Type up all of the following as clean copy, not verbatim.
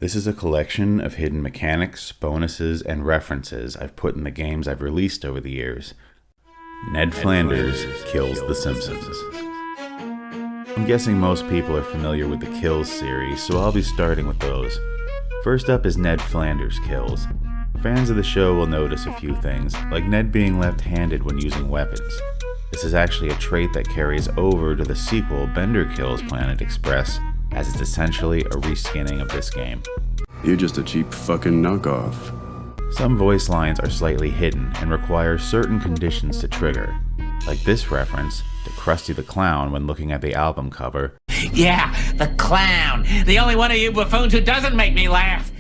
This is a collection of hidden mechanics, bonuses, and references I've put in the games I've released over the years. Ned Flanders Kills the Simpsons. I'm guessing most people are familiar with the Kills series, so I'll be starting with those. First up is Ned Flanders Kills. Fans of the show will notice a few things, like Ned being left-handed when using weapons. This is actually a trait that carries over to the sequel Bender Kills Planet Express, as it's essentially a reskinning of this game. You're just a cheap fucking knockoff. Some voice lines are slightly hidden and require certain conditions to trigger, like this reference to Krusty the Clown when looking at the album cover. Yeah, the clown! The only one of you buffoons who doesn't make me laugh!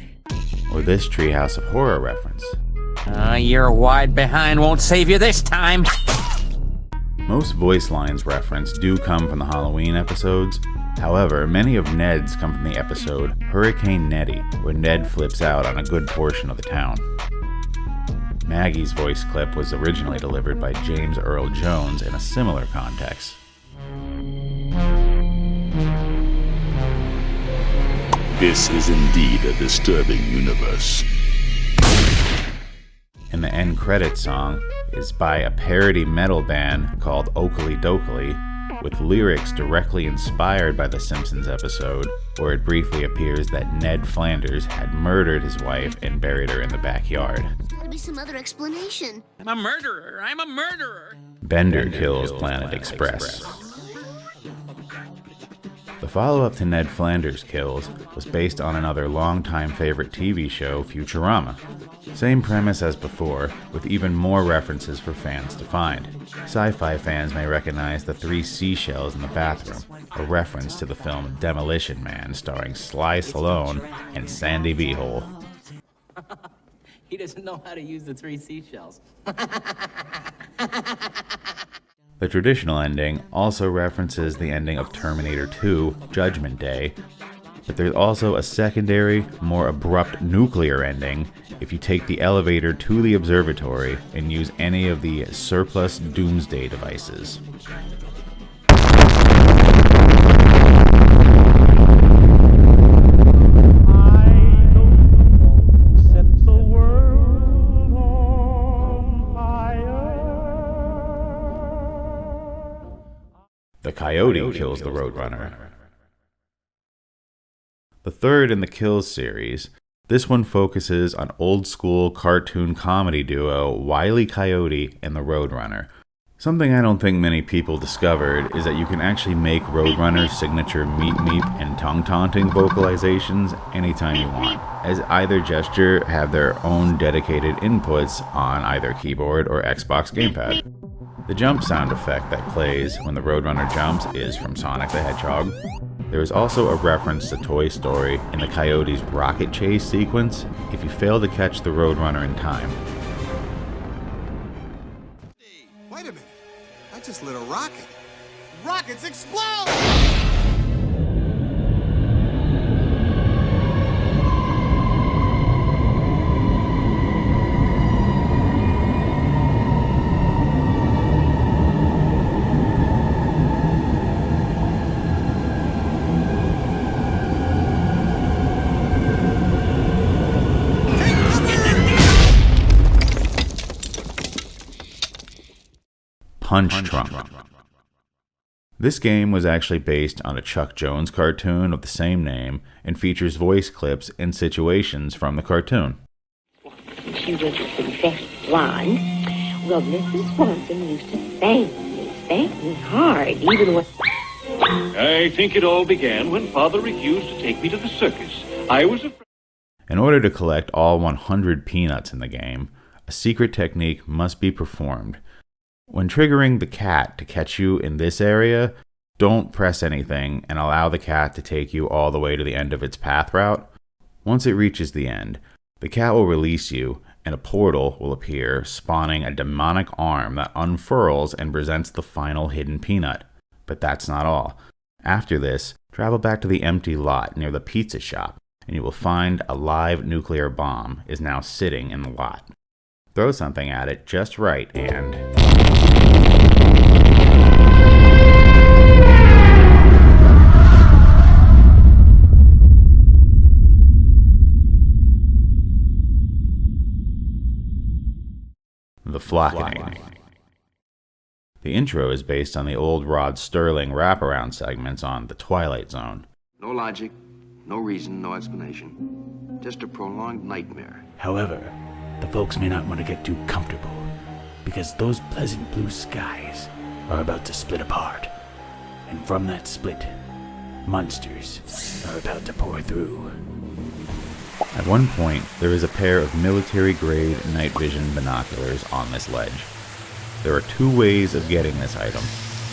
Or this Treehouse of Horror reference. Your wide behind won't save you this time! Most voice lines referenced do come from the Halloween episodes. However, many of Ned's come from the episode Hurricane Nettie, where Ned flips out on a good portion of the town. Maggie's voice clip was originally delivered by James Earl Jones in a similar context. This is indeed a disturbing universe. And the end credits song is by a parody metal band called Oakley Dokley, with lyrics directly inspired by the Simpsons episode, where it briefly appears that Ned Flanders had murdered his wife and buried her in the backyard. There's gotta be some other explanation. I'm a murderer! Bender Kills Planet Express. The follow-up to Ned Flanders Kills was based on another longtime favorite TV show, Futurama. Same premise as before, with even more references for fans to find. Sci-fi fans may recognize the 3 seashells in the bathroom, a reference to the film Demolition Man starring Sly Stallone and Sandy Beehole. He doesn't know how to use the 3 seashells. The traditional ending also references the ending of Terminator 2, Judgment Day, but there's also a secondary, more abrupt nuclear ending if you take the elevator to the observatory and use any of the surplus doomsday devices. The Coyote kills the Roadrunner. The third in the Kills series, this one focuses on old-school cartoon comedy duo Wile E. Coyote and the Roadrunner. Something I don't think many people discovered is that you can actually make Roadrunner's signature meep meep and tongue-taunting vocalizations anytime you want, as either gesture have their own dedicated inputs on either keyboard or Xbox gamepad. The jump sound effect that plays when the Roadrunner jumps is from Sonic the Hedgehog. There is also a reference to Toy Story in the Coyote's rocket chase sequence if you fail to catch the Roadrunner in time. Hey, wait a minute. I just lit a rocket. Rockets explode! Punch Trunk. This game was actually based on a Chuck Jones cartoon of the same name and features voice clips and situations from the cartoon. She was the best blonde. Well, Mrs. Swanson used to spank me hard, even when... I think it all began when Father refused to take me to the circus. I was afraid... In order to collect all 100 peanuts in the game, a secret technique must be performed. When triggering the cat to catch you in this area, don't press anything and allow the cat to take you all the way to the end of its path route. Once it reaches the end, the cat will release you and a portal will appear, spawning a demonic arm that unfurls and presents the final hidden peanut. But that's not all. After this, travel back to the empty lot near the pizza shop, and you will find a live nuclear bomb is now sitting in the lot. Throw something at it just right and... Flockening. The intro is based on the old Rod Sterling wraparound segments on The Twilight Zone. No logic, no reason, no explanation. Just a prolonged nightmare. However, the folks may not want to get too comfortable, because those pleasant blue skies are about to split apart. And from that split, monsters are about to pour through. At one point, there is a pair of military-grade night vision binoculars on this ledge. There are two ways of getting this item.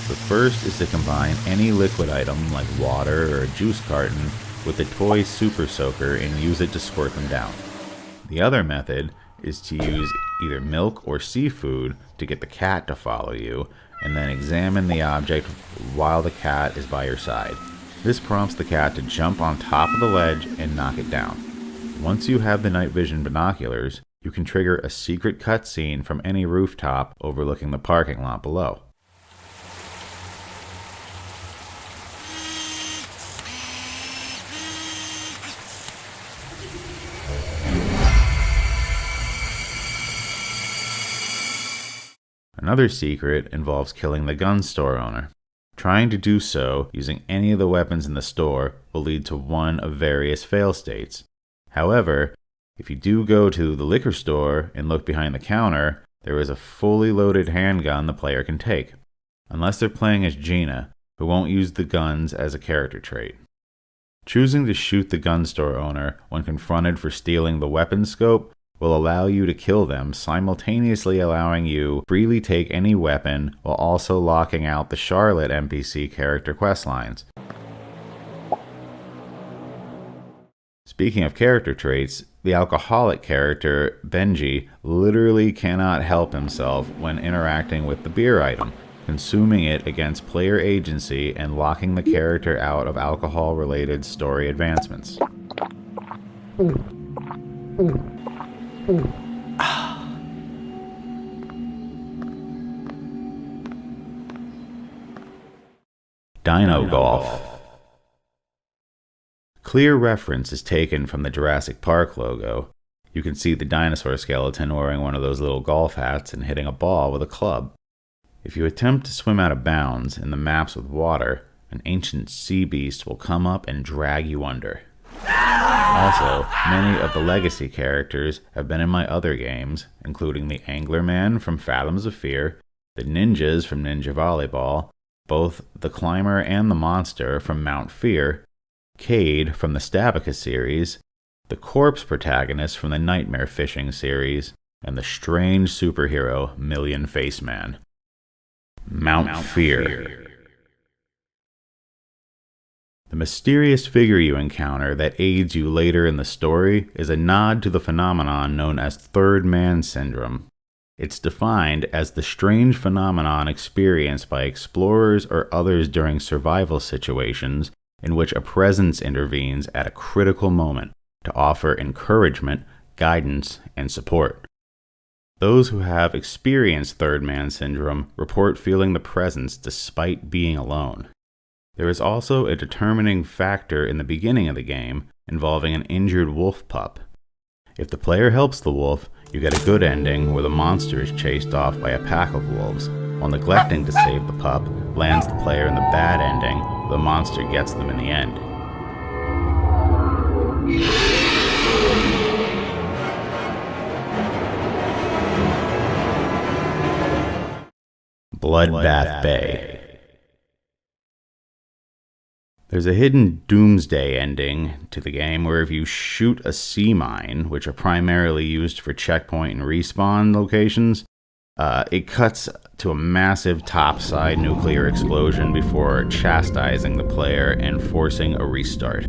The first is to combine any liquid item like water or a juice carton with a toy super soaker and use it to squirt them down. The other method is to use either milk or seafood to get the cat to follow you, and then examine the object while the cat is by your side. This prompts the cat to jump on top of the ledge and knock it down. Once you have the night vision binoculars, you can trigger a secret cutscene from any rooftop overlooking the parking lot below. Another secret involves killing the gun store owner. Trying to do so using any of the weapons in the store will lead to one of various fail states. However, if you do go to the liquor store and look behind the counter, there is a fully loaded handgun the player can take, unless they're playing as Gina, who won't use the guns as a character trait. Choosing to shoot the gun store owner when confronted for stealing the weapon scope will allow you to kill them, simultaneously allowing you to freely take any weapon while also locking out the Charlotte NPC character questlines. Speaking of character traits, the alcoholic character, Benji, literally cannot help himself when interacting with the beer item, consuming it against player agency and locking the character out of alcohol-related story advancements. Dino Golf. Clear reference is taken from the Jurassic Park logo. You can see the dinosaur skeleton wearing one of those little golf hats and hitting a ball with a club. If you attempt to swim out of bounds in the maps with water, an ancient sea beast will come up and drag you under. Also, many of the legacy characters have been in my other games, including the Anglerman from Fathoms of Fear, the ninjas from Ninja Volleyball, both the Climber and the Monster from Mount Fear, Cade from the Stabaka series, the corpse protagonist from the Nightmare Fishing series, and the strange superhero Million Face Man. Mount Fear. The mysterious figure you encounter that aids you later in the story is a nod to the phenomenon known as Third Man Syndrome. It's defined as the strange phenomenon experienced by explorers or others during survival situations in which a presence intervenes at a critical moment to offer encouragement, guidance, and support. Those who have experienced Third Man Syndrome report feeling the presence despite being alone. There is also a determining factor in the beginning of the game involving an injured wolf pup. If the player helps the wolf, you get a good ending where the monster is chased off by a pack of wolves, while neglecting to save the pup lands the player in the bad ending where the monster gets them in the end. Bloodbath Bay. There's a hidden doomsday ending to the game where if you shoot a sea mine, which are primarily used for checkpoint and respawn locations, it cuts to a massive topside nuclear explosion before chastising the player and forcing a restart.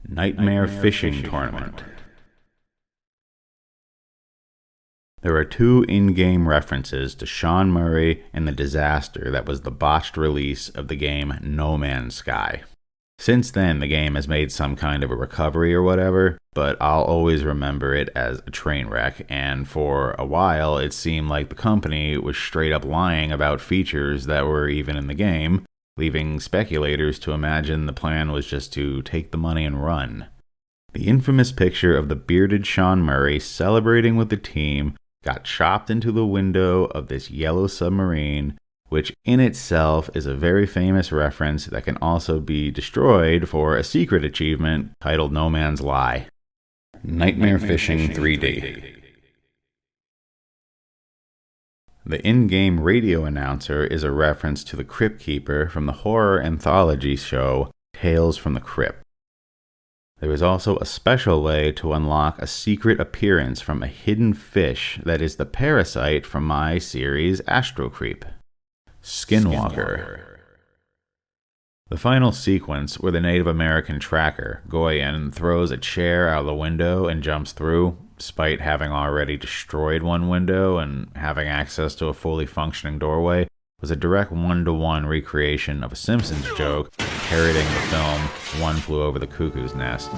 Nightmare Fishing Tournament. There are two in-game references to Sean Murray and the disaster that was the botched release of the game No Man's Sky. Since then, the game has made some kind of a recovery or whatever, but I'll always remember it as a train wreck, and for a while it seemed like the company was straight up lying about features that were even in the game, leaving speculators to imagine the plan was just to take the money and run. The infamous picture of the bearded Sean Murray celebrating with the team got chopped into the window of this yellow submarine, which in itself is a very famous reference that can also be destroyed for a secret achievement titled No Man's Lie. Nightmare Fishing 3D. The in-game radio announcer is a reference to the Crypt Keeper from the horror anthology show Tales from the Crypt. There is also a special way to unlock a secret appearance from a hidden fish that is the parasite from my series Astro Creep. Skinwalker. The final sequence where the Native American tracker, Goyen, throws a chair out the window and jumps through, despite having already destroyed one window and having access to a fully functioning doorway, was a direct one-to-one recreation of a Simpsons joke parroting the film One Flew Over the Cuckoo's Nest.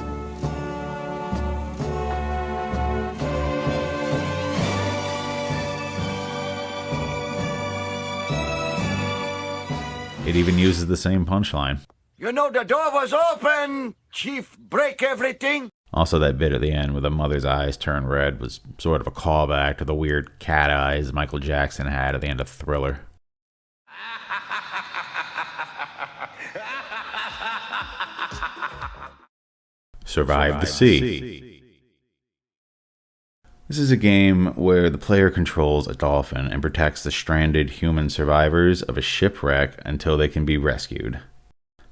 It even uses the same punchline. You know the door was open! Chief, break everything! Also, that bit at the end where the mother's eyes turn red was sort of a callback to the weird cat eyes Michael Jackson had at the end of Thriller. Survive the Sea. This is a game where the player controls a dolphin and protects the stranded human survivors of a shipwreck until they can be rescued.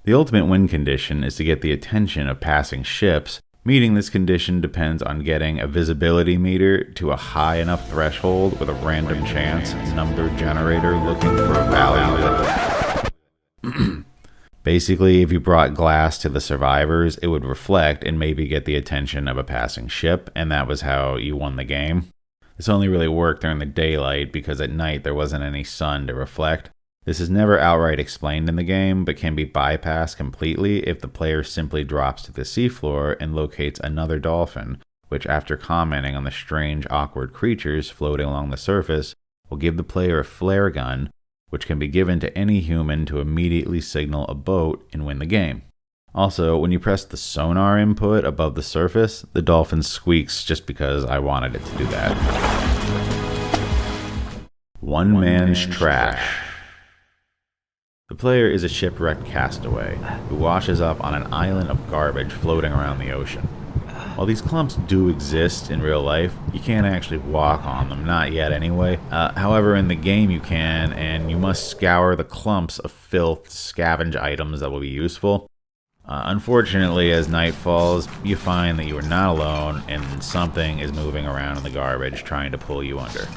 The ultimate win condition is to get the attention of passing ships. Meeting this condition depends on getting a visibility meter to a high enough threshold with a random chance number generator looking for a value that basically, if you brought glass to the survivors, it would reflect and maybe get the attention of a passing ship, and that was how you won the game. This only really worked during the daylight because at night there wasn't any sun to reflect. This is never outright explained in the game, but can be bypassed completely if the player simply drops to the seafloor and locates another dolphin, which after commenting on the strange, awkward creatures floating along the surface, will give the player a flare gun, which can be given to any human to immediately signal a boat and win the game. Also, when you press the sonar input above the surface, the dolphin squeaks just because I wanted it to do that. One man's trash. The player is a shipwrecked castaway who washes up on an island of garbage floating around the ocean. While these clumps do exist in real life, you can't actually walk on them, not yet anyway. However, in the game you can, and you must scour the clumps of filth to scavenge items that will be useful. Unfortunately, as night falls, you find that you are not alone, and something is moving around in the garbage trying to pull you under.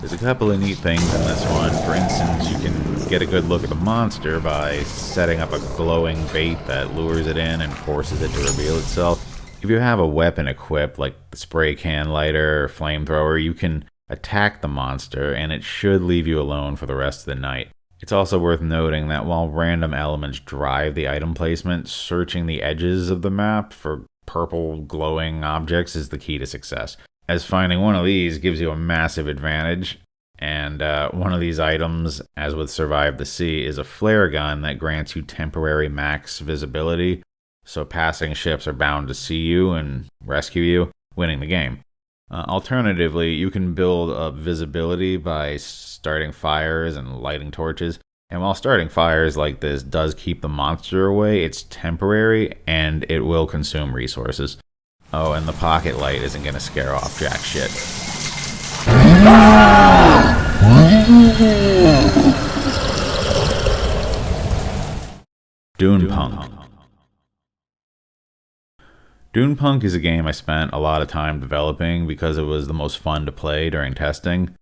There's a couple of neat things in this one. For instance, you can get a good look at the monster by setting up a glowing bait that lures it in and forces it to reveal itself. If you have a weapon equipped, like the spray can lighter or flamethrower, you can attack the monster, and it should leave you alone for the rest of the night. It's also worth noting that while random elements drive the item placement, searching the edges of the map for purple glowing objects is the key to success, as finding one of these gives you a massive advantage. And one of these items, as with Survive the Sea, is a flare gun that grants you temporary max visibility, so passing ships are bound to see you and rescue you, winning the game. Alternatively, you can build up visibility by starting fires and lighting torches. And while starting fires like this does keep the monster away, it's temporary and it will consume resources. Oh, and the pocket light isn't going to scare off jack shit. Dune Punk. Dune Punk is a game I spent a lot of time developing because it was the most fun to play during testing.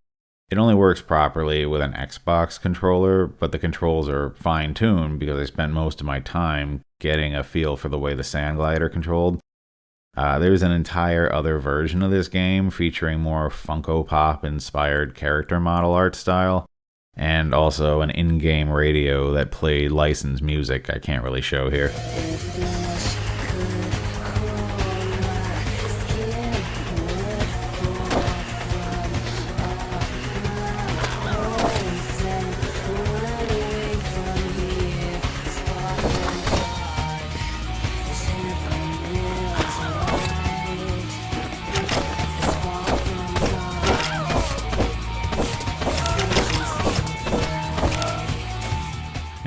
It only works properly with an Xbox controller, but the controls are fine-tuned because I spent most of my time getting a feel for the way the Sand Glider controlled. There's an entire other version of this game featuring more Funko Pop-inspired character model art style, and also an in-game radio that played licensed music I can't really show here.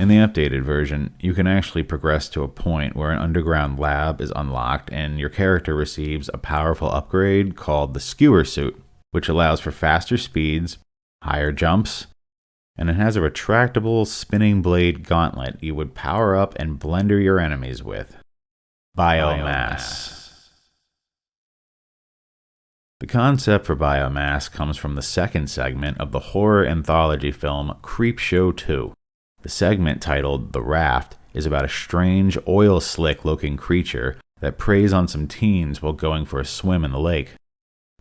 In the updated version, you can actually progress to a point where an underground lab is unlocked and your character receives a powerful upgrade called the Skewer Suit, which allows for faster speeds, higher jumps, and it has a retractable spinning blade gauntlet you would power up and blender your enemies with. Biomass. The concept for biomass comes from the second segment of the horror anthology film Creepshow 2. The segment titled The Raft is about a strange oil slick looking creature that preys on some teens while going for a swim in the lake.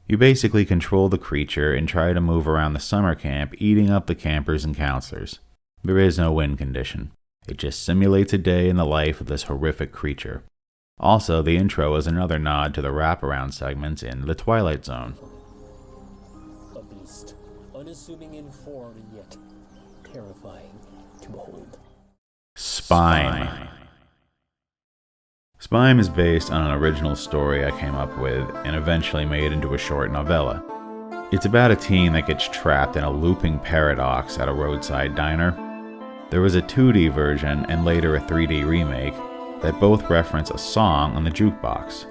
You basically control the creature and try to move around the summer camp, eating up the campers and counselors. There is no win condition. It just simulates a day in the life of this horrific creature. Also, the intro is another nod to the wraparound segments in The Twilight Zone. A beast, unassuming in form and yet terrifying to behold. Spime. Spime is based on an original story I came up with and eventually made into a short novella. It's about a teen that gets trapped in a looping paradox at a roadside diner. There was a 2D version and later a 3D remake that both reference a song on the jukebox.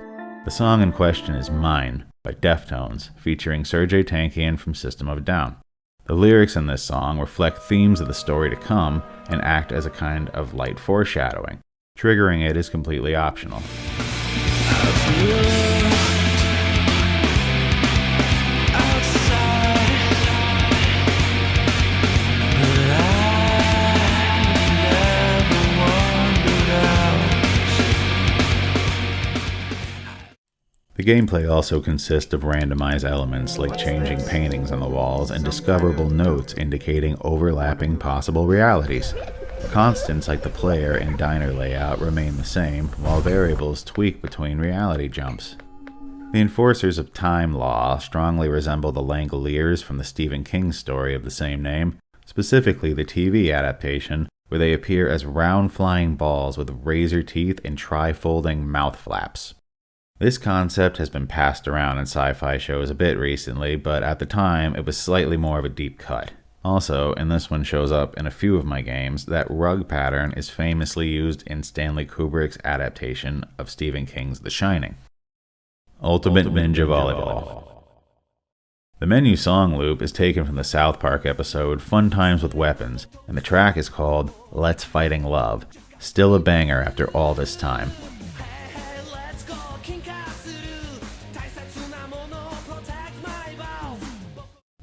The song in question is Mine by Deftones, featuring Sergey Tankian from System of a Down. The lyrics in this song reflect themes of the story to come and act as a kind of light foreshadowing. Triggering it is completely optional. The gameplay also consists of randomized elements like changing paintings on the walls and discoverable notes indicating overlapping possible realities. Constants like the player and diner layout remain the same, while variables tweak between reality jumps. The enforcers of time law strongly resemble the Langoliers from the Stephen King story of the same name, specifically the TV adaptation, where they appear as round flying balls with razor teeth and tri-folding mouth flaps. This concept has been passed around in sci-fi shows a bit recently, but at the time it was slightly more of a deep cut. Also, and this one shows up in a few of my games, that rug pattern is famously used in Stanley Kubrick's adaptation of Stephen King's The Shining. Ultimate Ninja Volleyball. The menu song loop is taken from the South Park episode Fun Times with Weapons, and the track is called Let's Fighting Love. Still a banger after all this time.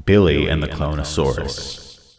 Billy and the Clonosaurus.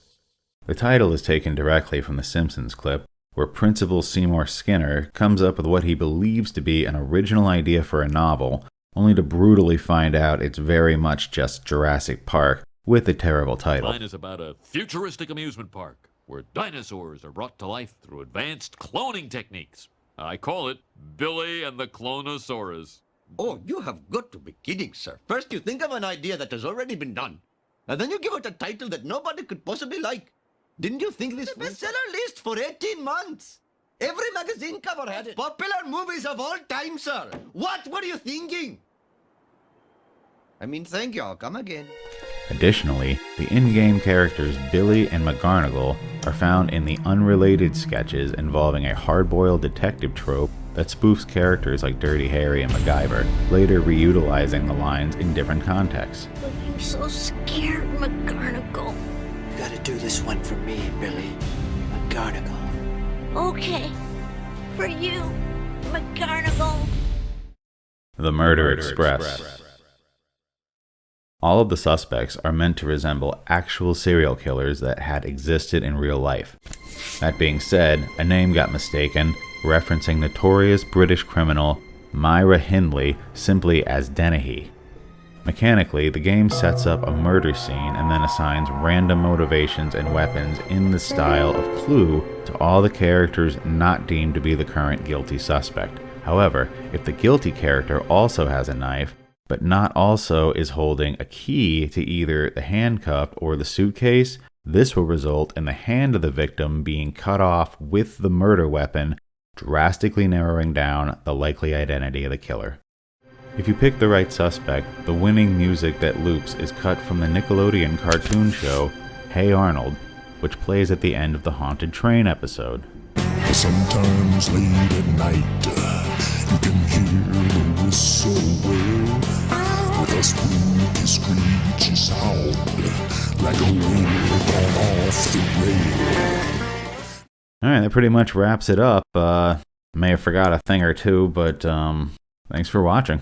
The title is taken directly from the Simpsons clip, where Principal Seymour Skinner comes up with what he believes to be an original idea for a novel, only to brutally find out it's very much just Jurassic Park with a terrible title. Mine is about a futuristic amusement park where dinosaurs are brought to life through advanced cloning techniques. I call it Billy and the Clonosaurus. Oh, you have got to be kidding, sir. First you think of an idea that has already been done, and then you give it a title that nobody could possibly like. Didn't you think this was bestseller list for 18 months? Every magazine cover had it. Popular movies of all time, sir. What were you thinking? I mean, thank you. I'll come again. Additionally, the in-game characters Billy and McGarnagle are found in the unrelated sketches involving a hard-boiled detective trope that spoofs characters like Dirty Harry and MacGyver, later reutilizing the lines in different contexts. I'm so scared, McGarnagle. You gotta do this one for me, Billy. McGarnagle. Okay. For you, McGarnagle. The Murder Express. All of the suspects are meant to resemble actual serial killers that had existed in real life. That being said, a name got mistaken, referencing notorious British criminal Myra Hindley simply as Dennehy. Mechanically, the game sets up a murder scene and then assigns random motivations and weapons in the style of Clue to all the characters not deemed to be the current guilty suspect. However, if the guilty character also has a knife, but not also is holding a key to either the handcuff or the suitcase, this will result in the hand of the victim being cut off with the murder weapon, drastically narrowing down the likely identity of the killer. If you pick the right suspect, the winning music that loops is cut from the Nickelodeon cartoon show Hey Arnold, which plays at the end of the Haunted Train episode. Sometimes late at night, you can hear the whistle wail with a spooky screechy sound, like a wheel gone off the rail. Alright, that pretty much wraps it up. May have forgot a thing or two, but thanks for watching.